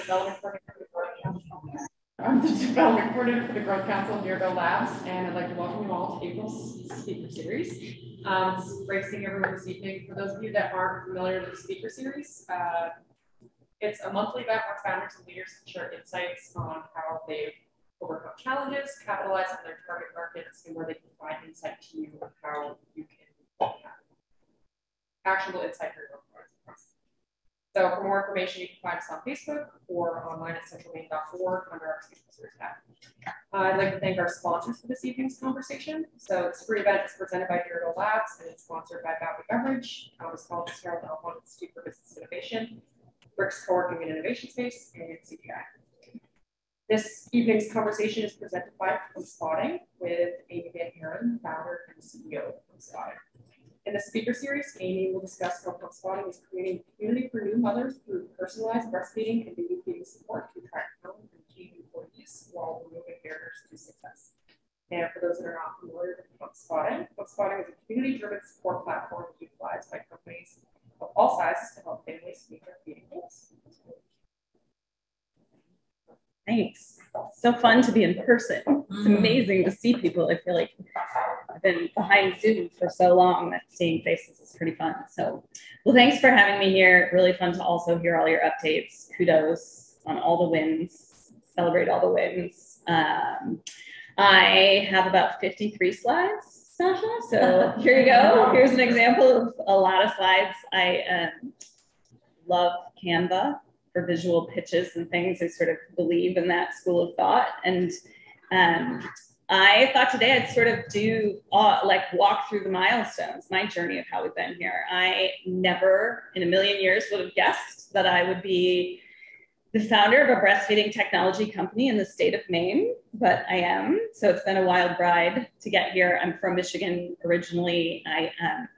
development coordinator for the Growth Council. I'm the development coordinator for the Growth Council here at Labs, and I'd like to welcome you all to April's speaker series. It's great seeing everyone this evening. For those of you that aren't familiar with the speaker series, it's a monthly event where founders and leaders share insights on how they've overcome challenges, capitalize on their target markets, and where they can provide insight to you on how you can actionable insight for your own products. So for more information, you can find us on Facebook or online at centralmaine.org under our speaker series tab. I'd like to thank our sponsors for this evening's conversation. So this free event is presented by Labs, and it's sponsored by Bowie Beverage, Thomas Harold Alphon Institute for Business Innovation, Bricks Co-working and Innovation Space, and CGI. This evening's conversation is presented by Pumpspotting with Amy Van Haren, founder and CEO of Pumpspotting. In the speaker series, Amy will discuss how Pumpspotting is creating a community for new mothers through personalized breastfeeding and baby feeding support to attract talent and keep employees while removing barriers to success. And for those that are not familiar with Pumpspotting, Pumpspotting is a community-driven support platform utilized by companies of all sizes to help families meet their feeding goals. Thanks. So fun to be in person. It's amazing to see people. I feel like I've been behind Zoom for so long that seeing faces is pretty fun. So, well, thanks for having me here. Really fun to also hear all your updates. Kudos on all the wins. Celebrate all the wins. I have about 53 slides, Sasha. So here you go. Here's an example of a lot of slides. I love Canva for visual pitches and things. I sort of believe in that school of thought. And I thought today I'd sort of do walk through the milestones, my journey of how we've been here. I never in a million years would have guessed that I would be the founder of a breastfeeding technology company in the state of Maine, but I am. So it's been a wild ride to get here. I'm from Michigan originally.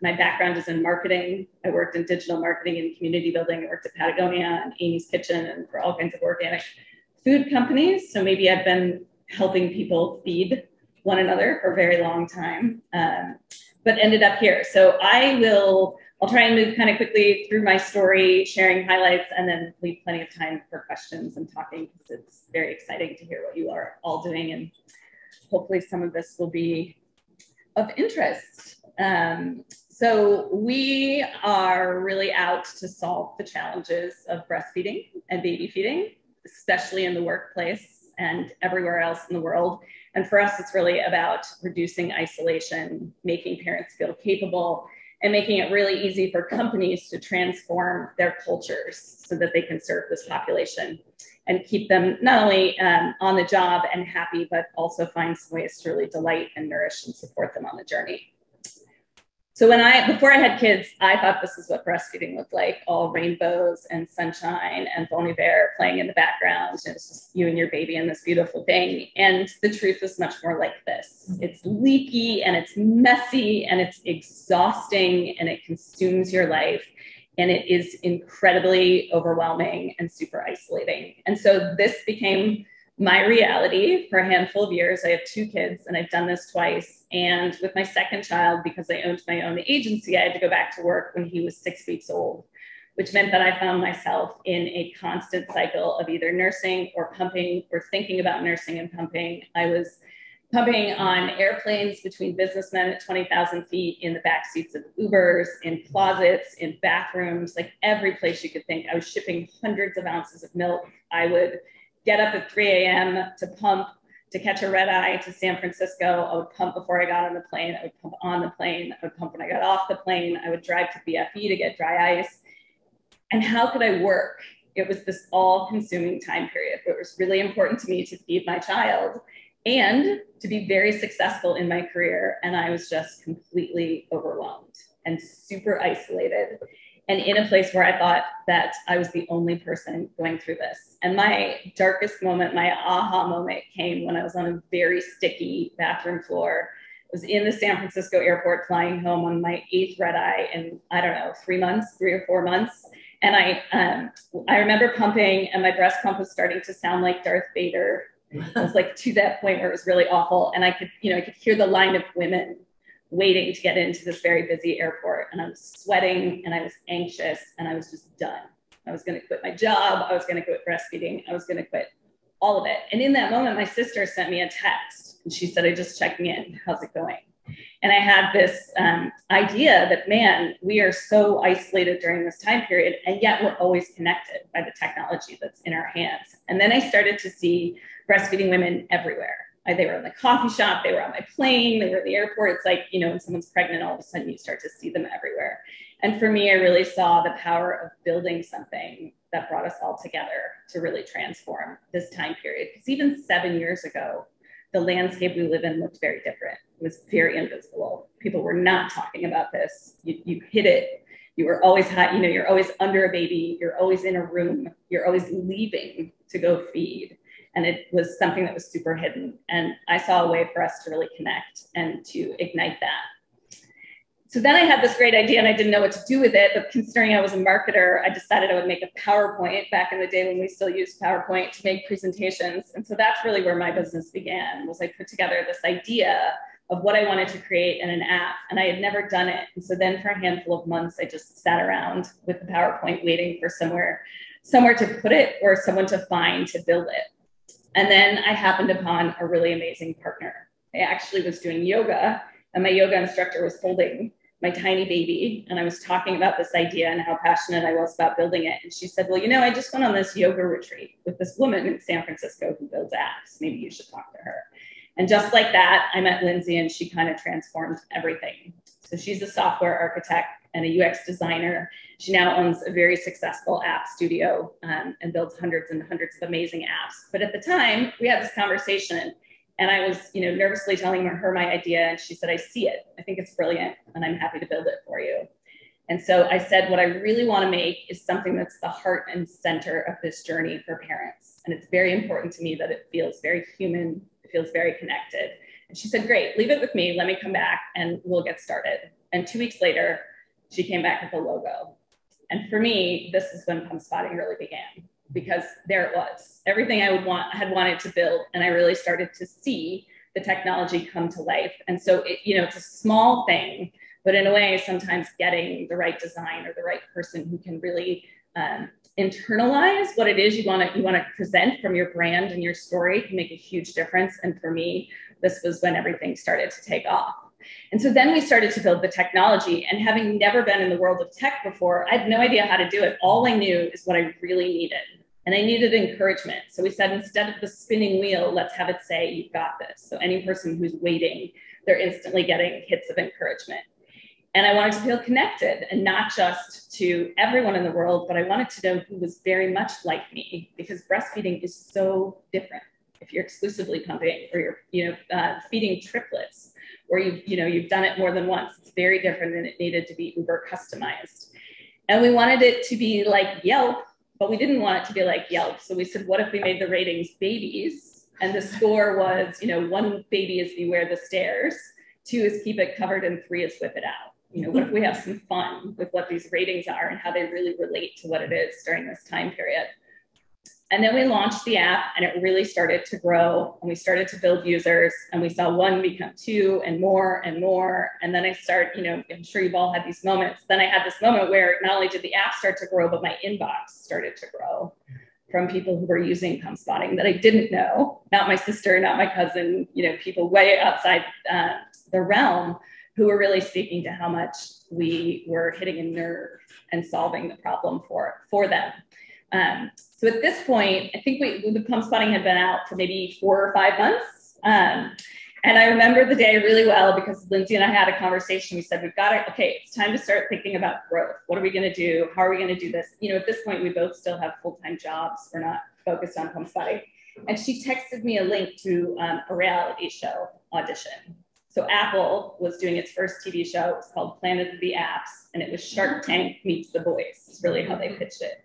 My background is in marketing. I worked in digital marketing and community building. I worked at Patagonia and Amy's Kitchen and for all kinds of organic food companies. So maybe I've been helping people feed one another for a very long time, but ended up here. So I'll try and move kind of quickly through my story, sharing highlights, and then leave plenty of time for questions and talking because it's very exciting to hear what you are all doing. And hopefully some of this will be of interest. So we are really out to solve the challenges of breastfeeding and baby feeding, especially in the workplace and everywhere else in the world. And for us, it's really about reducing isolation, making parents feel capable, and making it really easy for companies to transform their cultures so that they can serve this population and keep them not only on the job and happy, but also find some ways to really delight and nourish and support them on the journey. So before I had kids, I thought this is what breastfeeding looked like, all rainbows and sunshine and Bon Iver playing in the background. And it's just you and your baby and this beautiful thing. And the truth is much more like this. It's leaky and it's messy and it's exhausting and it consumes your life. And it is incredibly overwhelming and super isolating. And so this became my reality for a handful of years. I have 2 kids and I've done this twice. And with my second child, because I owned my own agency, I had to go back to work when he was 6 weeks old, which meant that I found myself in a constant cycle of either nursing or pumping or thinking about nursing and pumping. I was pumping on airplanes between businessmen at 20,000 feet, in the back seats of Ubers, in closets, in bathrooms, like every place you could think. I was shipping hundreds of ounces of milk. I would get up at 3 a.m. to pump, to catch a red eye to San Francisco. I would pump before I got on the plane. I would pump on the plane. I would pump when I got off the plane. I would drive to BFE to get dry ice. And how could I work? It was this all-consuming time period. It was really important to me to feed my child and to be very successful in my career. And I was just completely overwhelmed and super isolated, and in a place where I thought that I was the only person going through this. And my darkest moment, my aha moment, came when I was on a very sticky bathroom floor. I was in the San Francisco airport flying home on my 8th red eye in, I don't know, 3 or 4 months. And I remember pumping, and my breast pump was starting to sound like Darth Vader. It was like to that point where it was really awful. And I could hear the line of women waiting to get into this very busy airport. And I was sweating and I was anxious and I was just done. I was going to quit my job. I was going to quit breastfeeding. I was going to quit all of it. And in that moment, my sister sent me a text and she said, "I just checking in. How's it going?" And I had this idea that, man, we are so isolated during this time period, and yet we're always connected by the technology that's in our hands. And then I started to see breastfeeding women everywhere. They were in the coffee shop, they were on my plane, they were at the airport. It's like, you know, when someone's pregnant, all of a sudden you start to see them everywhere. And for me, I really saw the power of building something that brought us all together to really transform this time period. Because even 7 years ago, the landscape we live in looked very different. It was very invisible. People were not talking about this. You hid it. You were always hot, you know, you're always under a baby, you're always in a room, you're always leaving to go feed. And it was something that was super hidden. And I saw a way for us to really connect and to ignite that. So then I had this great idea and I didn't know what to do with it, but considering I was a marketer, I decided I would make a PowerPoint back in the day when we still used PowerPoint to make presentations. And so that's really where my business began, was I put together this idea of what I wanted to create in an app, and I had never done it. And so then for a handful of months, I just sat around with the PowerPoint waiting for somewhere to put it or someone to find to build it. And then I happened upon a really amazing partner. I actually was doing yoga and my yoga instructor was holding my tiny baby. And I was talking about this idea and how passionate I was about building it. And she said, "Well, you know, I just went on this yoga retreat with this woman in San Francisco who builds apps. Maybe you should talk to her." And just like that, I met Lindsay and she kind of transformed everything. So she's a software architect and a UX designer. She now owns a very successful app studio and builds hundreds and hundreds of amazing apps. But at the time, we had this conversation and I was, you know, nervously telling her my idea. And she said, "I see it. I think it's brilliant and I'm happy to build it for you." And so I said, what I really want to make is something that's the heart and center of this journey for parents. And it's very important to me that it feels very human. It feels very connected. And she said, "Great, leave it with me. Let me come back and we'll get started." And 2 weeks later, she came back with a logo. And for me, this is when pumpspotting really began, because there it was, everything I had wanted to build. And I really started to see the technology come to life. And so, it's a small thing, but in a way, sometimes getting the right design or the right person who can really internalize what it is you want to present from your brand and your story can make a huge difference. And for me, this was when everything started to take off. And so then we started to build the technology, and having never been in the world of tech before, I had no idea how to do it. All I knew is what I really needed. And I needed encouragement. So we said, instead of the spinning wheel, let's have it say, "You've got this." So any person who's waiting, they're instantly getting hits of encouragement. And I wanted to feel connected, and not just to everyone in the world, but I wanted to know who was very much like me, because breastfeeding is so different. If you're exclusively pumping, or you're feeding triplets, or you've done it more than once, it's very different, and it needed to be uber customized. And we wanted it to be like Yelp, but we didn't want it to be like Yelp. So we said, what if we made the ratings babies? And the score was, 1 baby is beware the stairs, 2 is keep it covered, and 3 is whip it out. What if we have some fun with what these ratings are and how they really relate to what it is during this time period? And then we launched the app, and it really started to grow, and we started to build users, and we saw 1 become 2 and more and more. And then I I'm sure you've all had these moments. Then I had this moment where not only did the app start to grow, but my inbox started to grow from people who were using pumpspotting that I didn't know, not my sister, not my cousin, people way outside the realm, who were really speaking to how much we were hitting a nerve and solving the problem for them. So at this point, I think the pumpspotting had been out for maybe 4 or 5 months. And I remember the day really well, because Lindsay and I had a conversation. We said, it's time to start thinking about growth. What are we going to do? How are we going to do this? At this point, we both still have full-time jobs. We're not focused on pumpspotting. And she texted me a link to a reality show audition. So Apple was doing its first TV show. It was called Planet of the Apps, and it was Shark Tank meets The Voice. It's really how they pitched it.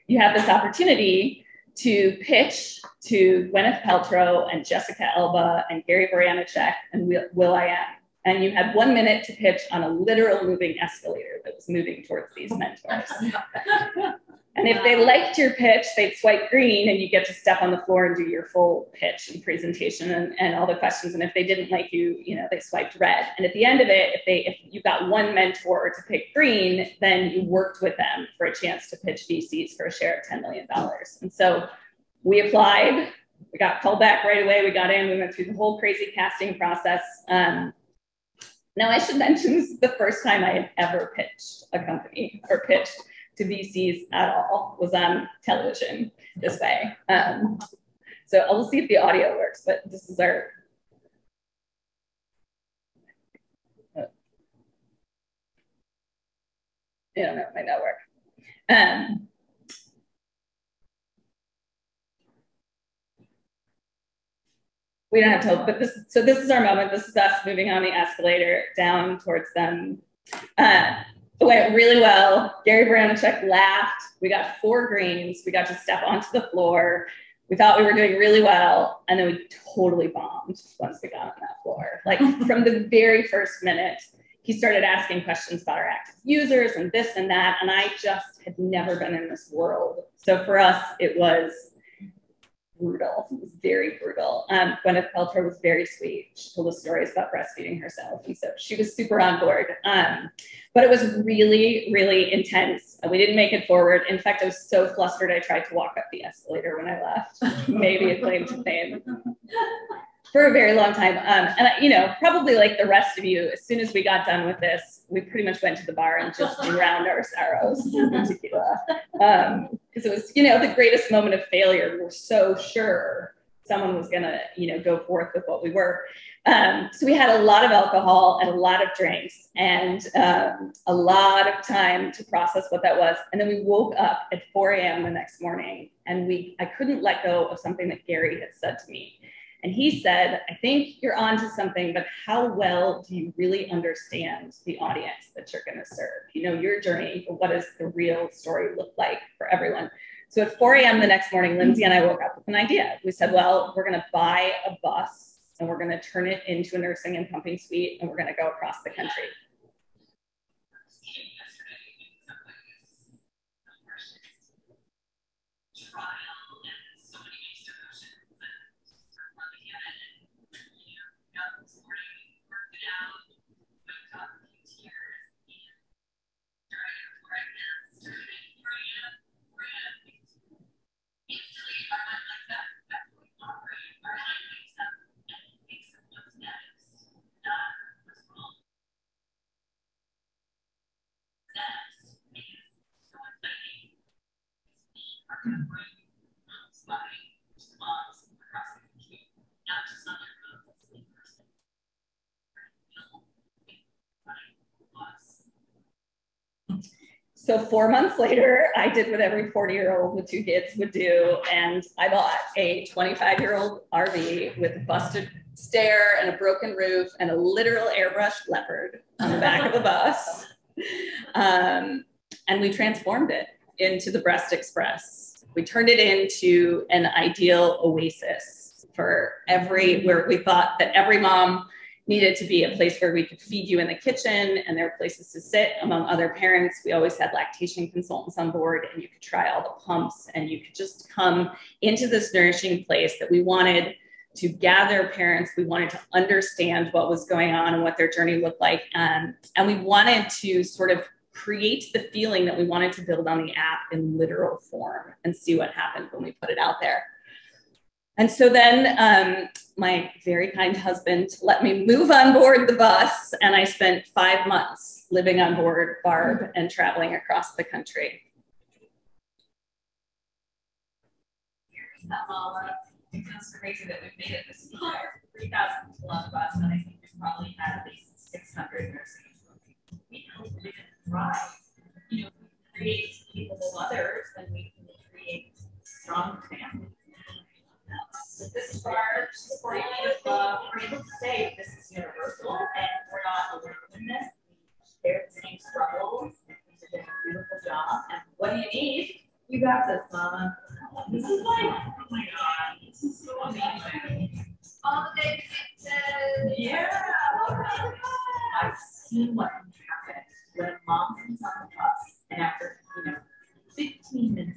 You have this opportunity to pitch to Gwyneth Paltrow and Jessica Alba and Gary Vaynerchuk and will.i.am. And you had 1 minute to pitch on a literal moving escalator that was moving towards these mentors. And if they liked your pitch, they'd swipe green and you get to step on the floor and do your full pitch and presentation and all the questions. And if they didn't like you, you know, they swiped red. And at the end of it, if you got one mentor to pick green, then you worked with them for a chance to pitch VCs for a share of $10 million. And so we applied, we got called back right away. We got in, we went through the whole crazy casting process. Now I should mention this is the first time I had ever pitched a company or pitched to VCs at all, was on television this way. So I'll see if the audio works, but this is our, I don't know, it might not work. We don't have to, but this is our moment. This is us moving on the escalator down towards them. It went really well. Gary Baranachek laughed. We got 4 greens. We got to step onto the floor. We thought we were doing really well. And then we totally bombed once we got on that floor. Like from the very first minute, he started asking questions about our active users and this and that. And I just had never been in this world. So for us, it was brutal. It was very brutal. Gwyneth Paltrow was very sweet. She told us stories about breastfeeding herself. And so she was super on board. But it was really, really intense. We didn't make it forward. In fact, I was so flustered, I tried to walk up the escalator when I left. Maybe a claim to fame. For a very long time. And you know, probably like the rest of you, as soon as we got done with this, we pretty much went to the bar and just drowned our sorrows in tequila. Because it was, you know, the greatest moment of failure. We were so sure someone was gonna, you know, go forth with what we were. So we had a lot of alcohol and a lot of drinks and a lot of time to process what that was. And then we woke up at 4 a.m. the next morning and I couldn't let go of something that Gary had said to me. And he said, I think you're onto something, but how well do you really understand the audience that you're going to serve? You know, your journey, what does the real story look like for everyone? So at 4 a.m. the next morning, Lindsay and I woke up with an idea. We said, well, we're going to buy a bus and we're going to turn it into a nursing and pumping suite and we're going to go across the country. So 4 months later, I did what every 40-year-old with 2 kids would do, and I bought a 25-year-old RV with a busted stair and a broken roof and a literal airbrushed leopard on the back of the bus. And we transformed it into the Breast Express. We turned it into an ideal oasis for where we thought that every mom needed to be a place where we could feed you in the kitchen and there were places to sit among other parents. We always had lactation consultants on board and you could try all the pumps and you could just come into this nourishing place that we wanted to gather parents. We wanted to understand what was going on and what their journey looked like. And we wanted to sort of create the feeling that we wanted to build on the app in literal form and see what happened when we put it out there. And so then my very kind husband let me move on board the bus and I spent 5 months living on board Barb and traveling across the country. Here's that Mala. It's crazy that we've made it this far. 3,000 people on the bus, and I think we've probably had at least 600 nurses. We know we can thrive. You know, if we create capable mothers, then we can create strong families. So this part, we're able to say this is universal and we're not alone in this. We share the same struggles and we did a beautiful job. And what do you need? You got this, Mama. This is like, oh my God, this is so amazing. All the big pictures. Yeah. I've seen what can happen when a mom comes on the bus and after, 15 minutes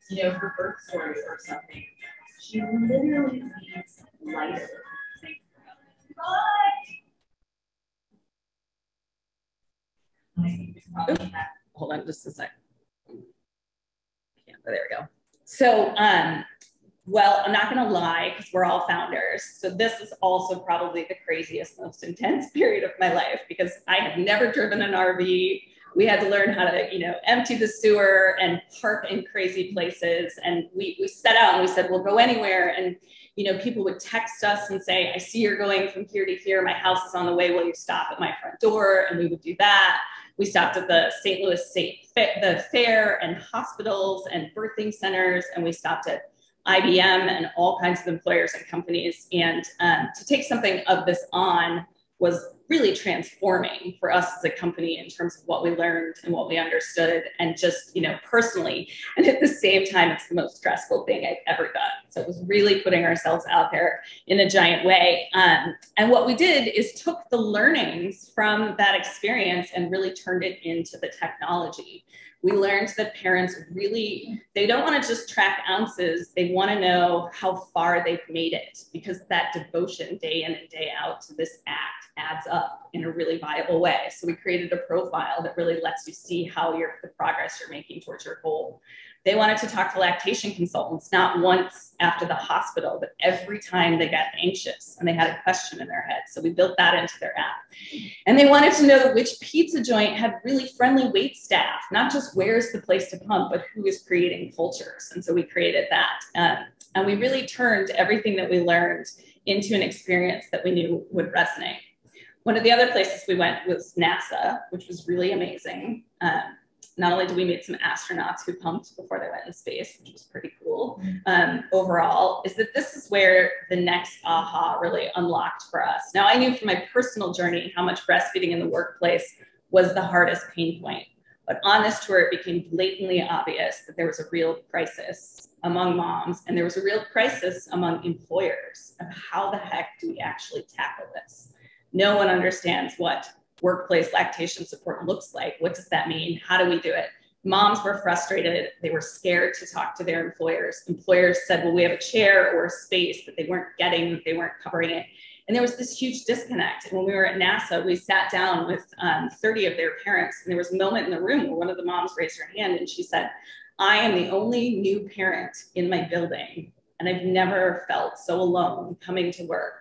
her birth story or something, she literally leaves lighter. Hold on just a sec. There we go. So, well, I'm not going to lie because we're all founders. So this is also probably the craziest, most intense period of my life because I have never driven an RV. We had to learn how to, empty the sewer and park in crazy places. And we set out and we said, we'll go anywhere. And, people would text us and say, I see you're going from here to here. My house is on the way. Will you stop at my front door? And we would do that. We stopped at the St. Louis the fair and hospitals and birthing centers. And we stopped at IBM and all kinds of employers and companies. And to take something of this on was really transforming for us as a company in terms of what we learned and what we understood and just, personally. And at the same time, it's the most stressful thing I've ever done. So it was really putting ourselves out there in a giant way. And what we did is took the learnings from that experience and really turned it into the technology. We learned that parents really, they don't want to just track ounces. They want to know how far they've made it because that devotion day in and day out to this act adds up in a really viable way. So we created a profile that really lets you see how the progress you're making towards your goal. They wanted to talk to lactation consultants, not once after the hospital, but every time they got anxious and they had a question in their head. So we built that into their app. And they wanted to know which pizza joint had really friendly wait staff, not just where's the place to pump, but who is creating cultures. And so we created that. And we really turned everything that we learned into an experience that we knew would resonate. One of the other places we went was NASA, which was really amazing. Not only did we meet some astronauts who pumped before they went in space, which was pretty cool, overall, is that this is where the next aha really unlocked for us. Now, I knew from my personal journey how much breastfeeding in the workplace was the hardest pain point. But on this tour, it became blatantly obvious that there was a real crisis among moms, and there was a real crisis among employers of how the heck do we actually tackle this? No one understands what workplace lactation support looks like. What does that mean? How do we do it? Moms were frustrated. They were scared to talk to their employers. Employers said, well, we have a chair or a space that they weren't getting, they weren't covering it. And there was this huge disconnect. And when we were at NASA, we sat down with 30 of their parents, and there was a moment in the room where one of the moms raised her hand and she said, I am the only new parent in my building, and I've never felt so alone coming to work.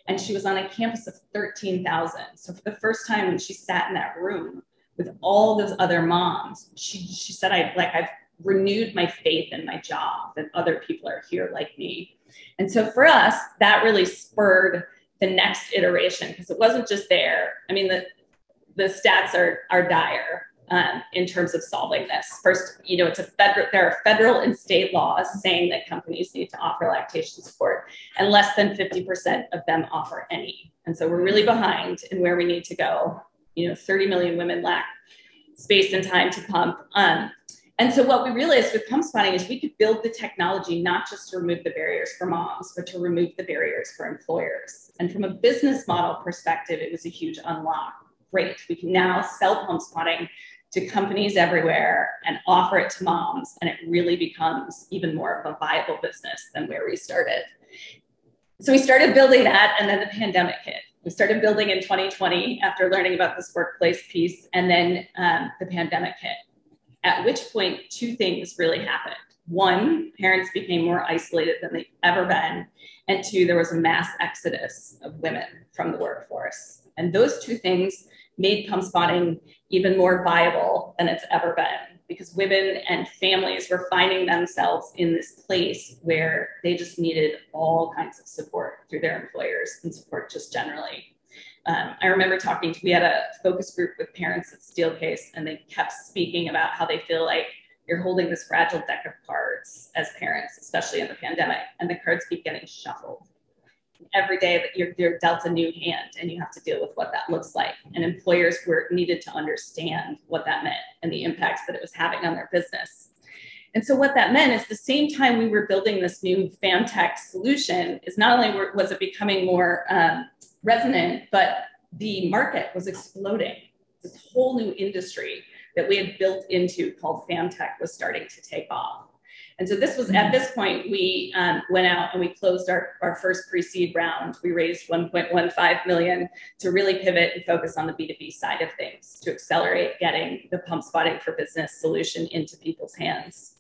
And she was on a campus of 13,000. So for the first time when she sat in that room with all those other moms, she said, I've renewed my faith in my job, that other people are here like me. And so for us, that really spurred the next iteration, because it wasn't just there. I mean, the stats are dire in terms of solving this. First, there are federal and state laws saying that companies need to offer lactation support, and less than 50% of them offer any. And so we're really behind in where we need to go. 30 million women lack space and time to pump. And so what we realized with pump spotting is we could build the technology not just to remove the barriers for moms, but to remove the barriers for employers. And from a business model perspective, it was a huge unlock. Great, we can now sell pump spotting to companies everywhere and offer it to moms, and it really becomes even more of a viable business than where we started. So we started building that, and then the pandemic hit. We started building in 2020 after learning about this workplace piece, and then the pandemic hit. At which point, two things really happened. One, parents became more isolated than they've ever been. And two, there was a mass exodus of women from the workforce. And those two things made pump spotting even more viable than it's ever been, because women and families were finding themselves in this place where they just needed all kinds of support through their employers and support just generally. I remember we had a focus group with parents at Steelcase, and they kept speaking about how they feel like you're holding this fragile deck of cards as parents, especially in the pandemic, and the cards keep getting shuffled. Every day that you're dealt a new hand, and you have to deal with what that looks like. And employers needed to understand what that meant and the impacts that it was having on their business. And so what that meant is the same time we were building this new FamTech solution is not only was it becoming more resonant, but the market was exploding. This whole new industry that we had built into called FamTech was starting to take off. And so this was, at this point, we went out and we closed our first pre-seed round. We raised 1.15 million to really pivot and focus on the B2B side of things, to accelerate getting the pump spotting for business solution into people's hands.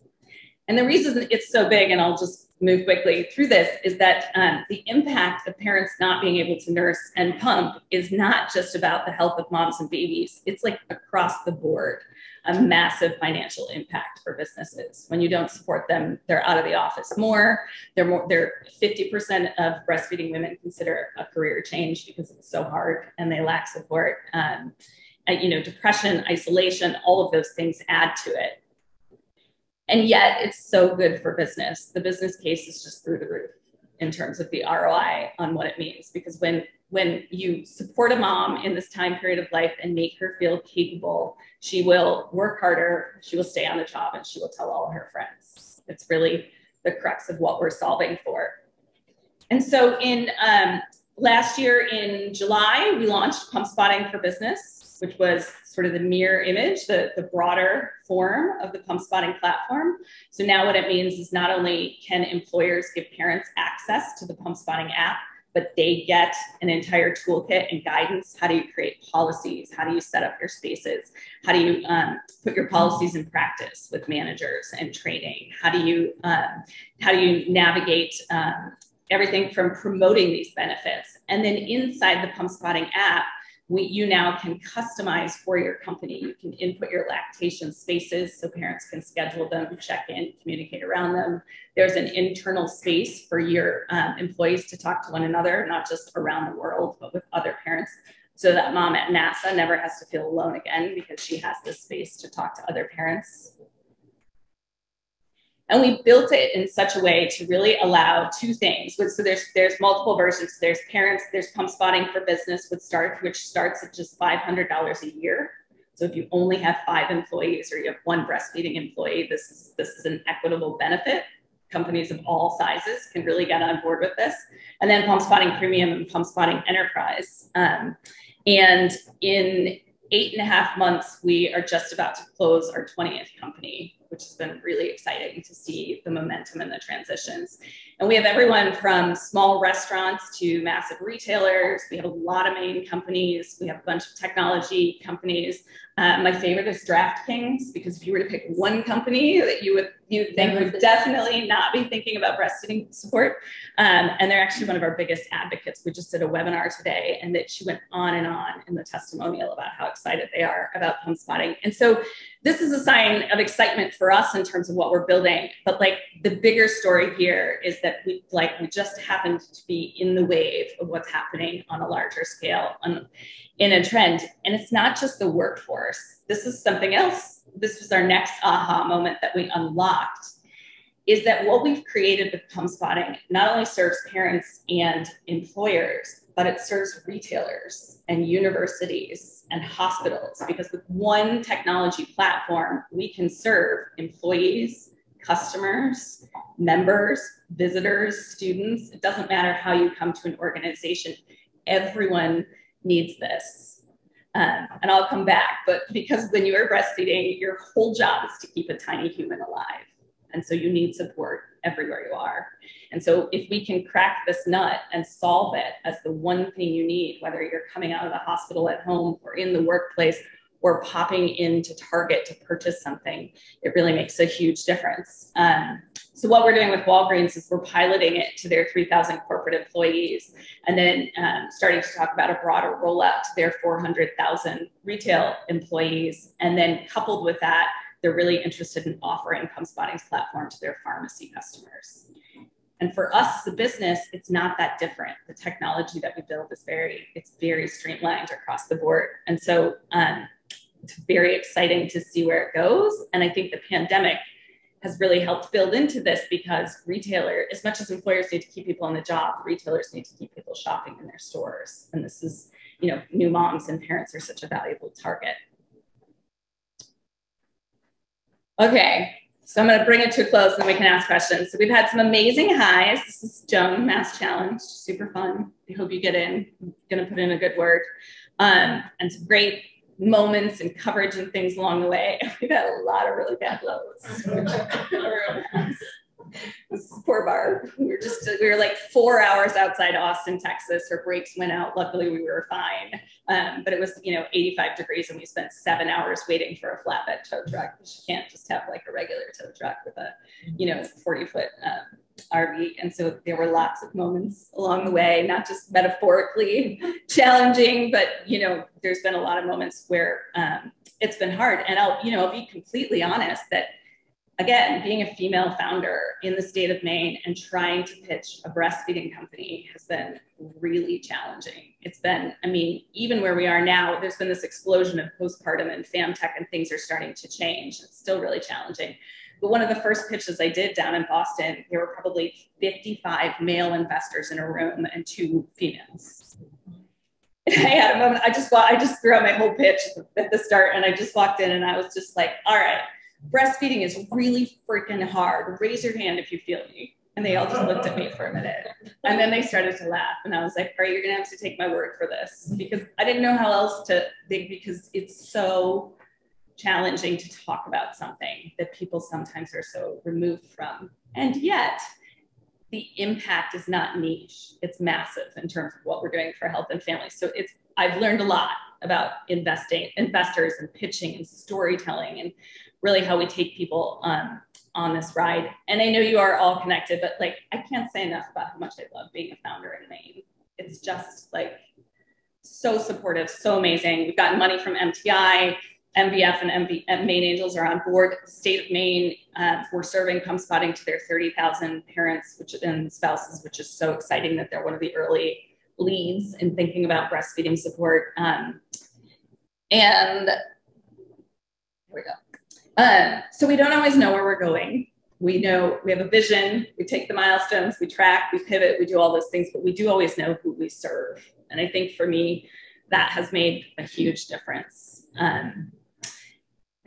And the reason it's so big, and I'll just move quickly through this, is that the impact of parents not being able to nurse and pump is not just about the health of moms and babies. It's like across the board, a massive financial impact for businesses. When you don't support them, they're out of the office more. They're 50% of breastfeeding women consider a career change because it's so hard and they lack support. You know, depression, isolation, all of those things add to it. And yet it's so good for business. The business case is just through the roof in terms of the ROI on what it means. Because when you support a mom in this time period of life and make her feel capable, she will work harder, she will stay on the job, and she will tell all her friends. It's really the crux of what we're solving for. And so in last year in July, we launched Pump Spotting for Business, which was sort of the mirror image, the broader form of the pump spotting platform. So now what it means is not only can employers give parents access to the pump spotting app, but they get an entire toolkit and guidance. How do you create policies? How do you set up your spaces? How do you put your policies in practice with managers and training? How do you navigate everything from promoting these benefits? And then inside the pump spotting app, you now can customize for your company. You can input your lactation spaces so parents can schedule them, check in, communicate around them. There's an internal space for your employees to talk to one another, not just around the world, but with other parents. So that mom at NASA never has to feel alone again because she has this space to talk to other parents. And we built it in such a way to really allow two things. So there's multiple versions. There's parents, there's Pump Spotting for Business, which starts at just $500 a year. So if you only have 5 employees or you have 1 breastfeeding employee, this is an equitable benefit. Companies of all sizes can really get on board with this. And then Pump Spotting Premium and Pump Spotting Enterprise. And in 8.5 months, we are just about to close our 20th company, which has been really exciting to see the momentum and the transitions. And we have everyone from small restaurants to massive retailers. We have a lot of Maine companies. We have a bunch of technology companies. My favorite is DraftKings, because if you were to pick one company that you think would definitely not be thinking about breastfeeding support, and they're actually one of our biggest advocates. We just did a webinar today, and that she went on and on in the testimonial about how excited they are about pump spotting. And so this is a sign of excitement for us in terms of what we're building. But like the bigger story here is that we just happened to be in the wave of what's happening on a larger scale in a trend. And it's not just the workforce. This is something else. This was our next aha moment that we unlocked, is that what we've created with pump spotting not only serves parents and employers, but it serves retailers and universities and hospitals, because with one technology platform, we can serve employees, customers, members, visitors, students. It doesn't matter how you come to an organization. Everyone needs this. And I'll come back, but because when you are breastfeeding, your whole job is to keep a tiny human alive. And so you need support everywhere you are. And so if we can crack this nut and solve it as the one thing you need, whether you're coming out of the hospital at home or in the workplace or popping into Target to purchase something, it really makes a huge difference. So what we're doing with Walgreens is we're piloting it to their 3,000 corporate employees, and then starting to talk about a broader rollout to their 400,000 retail employees. And then coupled with that, they're really interested in offering Pump Spotting's platform to their pharmacy customers. And for us as a business, it's not that different. The technology that we build is very streamlined across the board. And so it's very exciting to see where it goes. And I think the pandemic has really helped build into this, because as much as employers need to keep people on the job, retailers need to keep people shopping in their stores. And this is, new moms and parents are such a valuable target. Okay, so I'm going to bring it to a close and then we can ask questions. So we've had some amazing highs. This is Joan Mass Challenge, super fun. I hope you get in. I'm going to put in a good word. And some great moments and coverage and things along the way. We've had a lot of really bad lows. This poor Barb. We were like 4 hours outside Austin, Texas. Her brakes went out. Luckily, we were fine. But it was, 85 degrees, and we spent 7 hours waiting for a flatbed tow truck. You can't just have like a regular tow truck with a, 40-foot RV. And so there were lots of moments along the way, not just metaphorically challenging, but, there's been a lot of moments where it's been hard. And I'll be completely honest that, again, being a female founder in the state of Maine and trying to pitch a breastfeeding company has been really challenging. It's been, even where we are now, there's been this explosion of postpartum and FamTech, and things are starting to change. It's still really challenging. But one of the first pitches I did down in Boston, there were probably 55 male investors in a room and 2 females. And I had a moment, I just threw out my whole pitch at the start, and I just walked in and I was just like, all right, breastfeeding is really freaking hard. Raise your hand if you feel me. And they all just looked at me for a minute. And then they started to laugh. And I was like, all right, you're going to have to take my word for this, because I didn't know how else to think, because it's so challenging to talk about something that people sometimes are so removed from. And yet the impact is not niche. It's massive in terms of what we're doing for health and families. So I've learned a lot about investors and pitching and storytelling, and really how we take people on this ride. And I know you are all connected, but I can't say enough about how much I love being a founder in Maine. It's just so supportive, so amazing. We've gotten money from MTI, MVF, and Maine Angels are on board. The state of Maine, we're serving pump spotting to their 30,000 parents and spouses, which is so exciting that they're one of the early leads in thinking about breastfeeding support. And here we go. So we don't always know where we're going. We know we have a vision, we take the milestones, we track, we pivot, we do all those things, but we do always know who we serve. And I think for me, that has made a huge difference.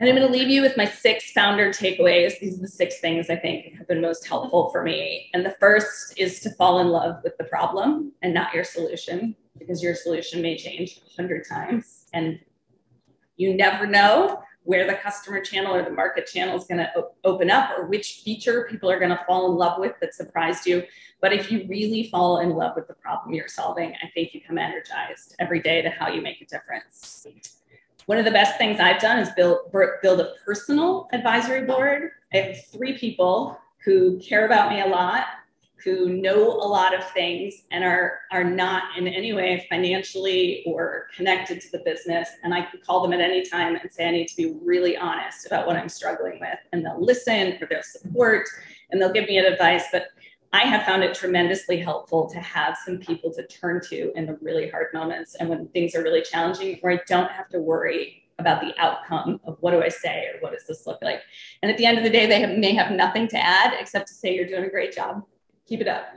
And I'm going to leave you with my 6 founder takeaways. These are the 6 things I think have been most helpful for me. And the first is to fall in love with the problem and not your solution, because your solution may change 100 times. And you never know where the customer channel or the market channel is going to open up, or which feature people are going to fall in love with that surprised you. But if you really fall in love with the problem you're solving, I think you come energized every day to how you make a difference. One of the best things I've done is build a personal advisory board. I have 3 people who care about me a lot, who know a lot of things and are not in any way financially or connected to the business. And I can call them at any time and say, I need to be really honest about what I'm struggling with. And they'll listen, or they'll support, and they'll give me advice. But I have found it tremendously helpful to have some people to turn to in the really hard moments and when things are really challenging, where I don't have to worry about the outcome of what do I say or what does this look like. And at the end of the day, they may have nothing to add except to say, you're doing a great job. Keep it up,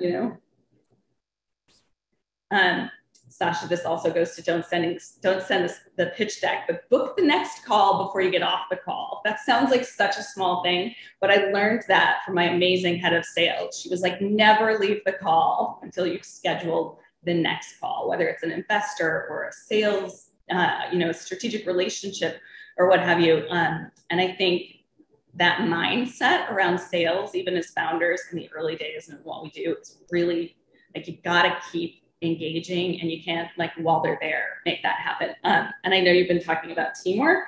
Sasha, this also goes to don't send us the pitch deck, but book the next call before you get off the call. That sounds like such a small thing, but I learned that from my amazing head of sales. She was like, never leave the call until you've scheduled the next call, whether it's an investor or a sales, a strategic relationship or what have you. And I think that mindset around sales, even as founders in the early days and what we do, is really you gotta keep engaging, and you can't while they're there make that happen. And I know you've been talking about teamwork,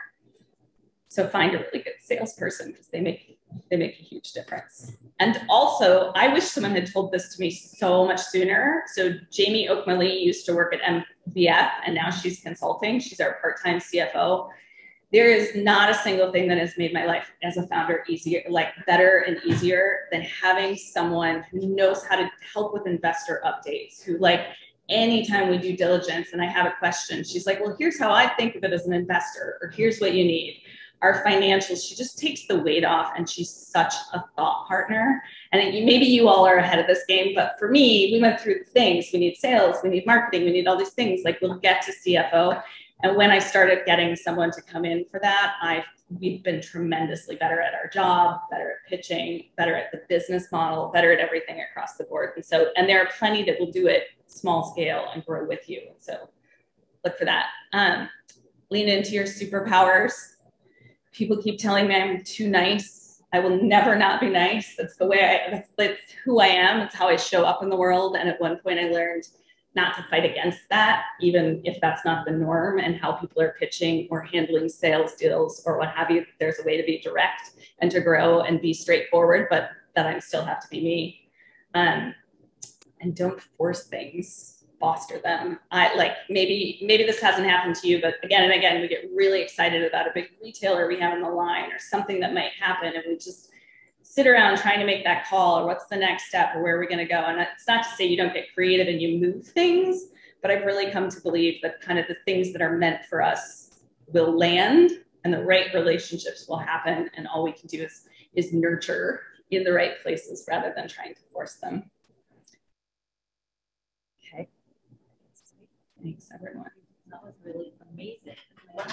so find a really good salesperson, because they make a huge difference. And also, I wish someone had told this to me so much sooner. So Jamie Oakmalley used to work at MVF, and now she's consulting. She's our part-time CFO. There is not a single thing that has made my life as a founder easier, better and easier, than having someone who knows how to help with investor updates, who anytime we do diligence and I have a question, she's like, well, here's how I think of it as an investor, or here's what you need. Our financials, she just takes the weight off, and she's such a thought partner. And maybe you all are ahead of this game, but for me, we went through the things. We need sales, we need marketing, we need all these things. We'll get to CFO. And when I started getting someone to come in for that, we've been tremendously better at our job, better at pitching, better at the business model, better at everything across the board. And there are plenty that will do it small scale and grow with you. So look for that. lean into your superpowers. People keep telling me I'm too nice. I will never not be nice. That's the way that's who I am. It's how I show up in the world. And at one point I learned not to fight against that, even if that's not the norm, and how people are pitching or handling sales deals or what have you. There's a way to be direct and to grow and be straightforward, but that I still have to be me. And don't force things, foster them. Maybe this hasn't happened to you, but again and again, we get really excited about a big retailer we have in the line or something that might happen. And we just sit around trying to make that call, or what's the next step, or where are we going to go? And it's not to say you don't get creative and you move things, but I've really come to believe that kind of the things that are meant for us will land and the right relationships will happen. And all we can do is nurture in the right places rather than trying to force them. Okay. Thanks, everyone. That was really amazing. Wow.